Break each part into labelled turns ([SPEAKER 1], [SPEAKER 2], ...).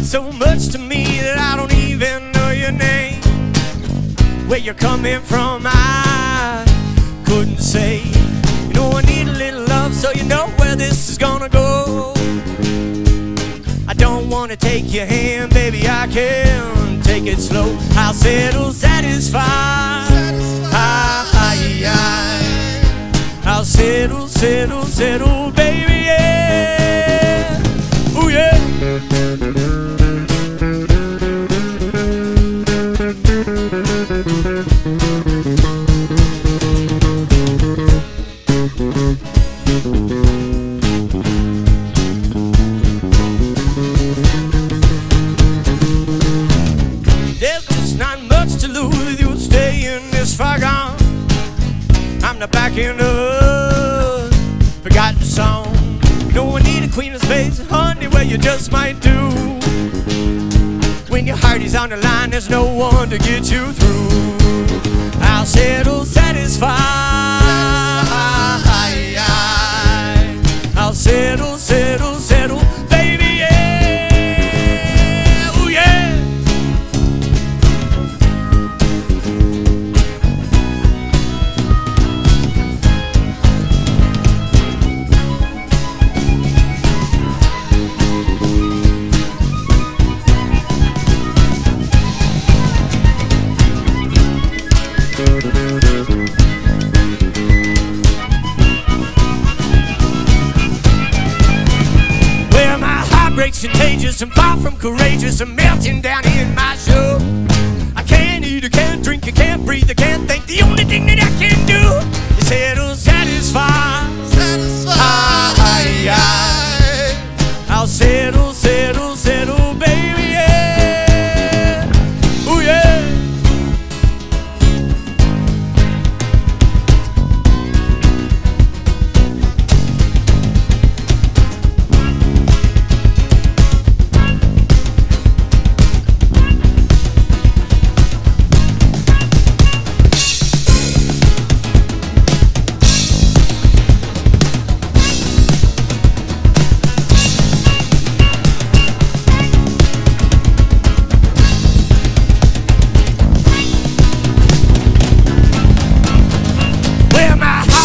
[SPEAKER 1] so much to me that I don't even know your name. Where you're coming from, I couldn't say. You know I need a little love, so you know where this is gonna go. I don't wanna take your hand, baby, I can take it slow. I'll settle satisfied. I'll settle, settle, settle, baby, yeah. Ooh, yeah. There's just not much to lose with you staying this far gone. I'm not backing up, forgotten song. No, I need a queen of spades, honey, well you just might do. When your heart is on the line, there's no one to get you through. I'll settle satisfied. I'll settle, settle, settle, baby, yeah. Ooh, yeah. Well, my heart breaks contagious and far from courageous and melting down in my soul. I can't eat, I can't drink, I can't breathe, I can't think. The only thing that I can do is settle, satisfy. I'll settle, settle, settle, baby, yeah. Ooh, yeah.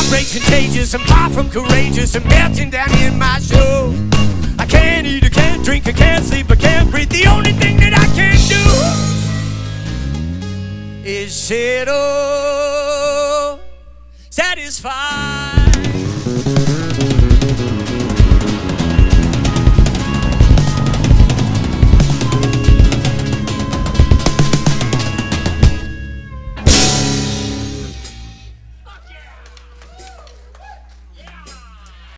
[SPEAKER 1] Breaks contagious, I'm far from courageous and melting down in my soul. I can't eat, I can't drink, I can't sleep, I can't breathe. The only thing that I can do is settle, satisfied.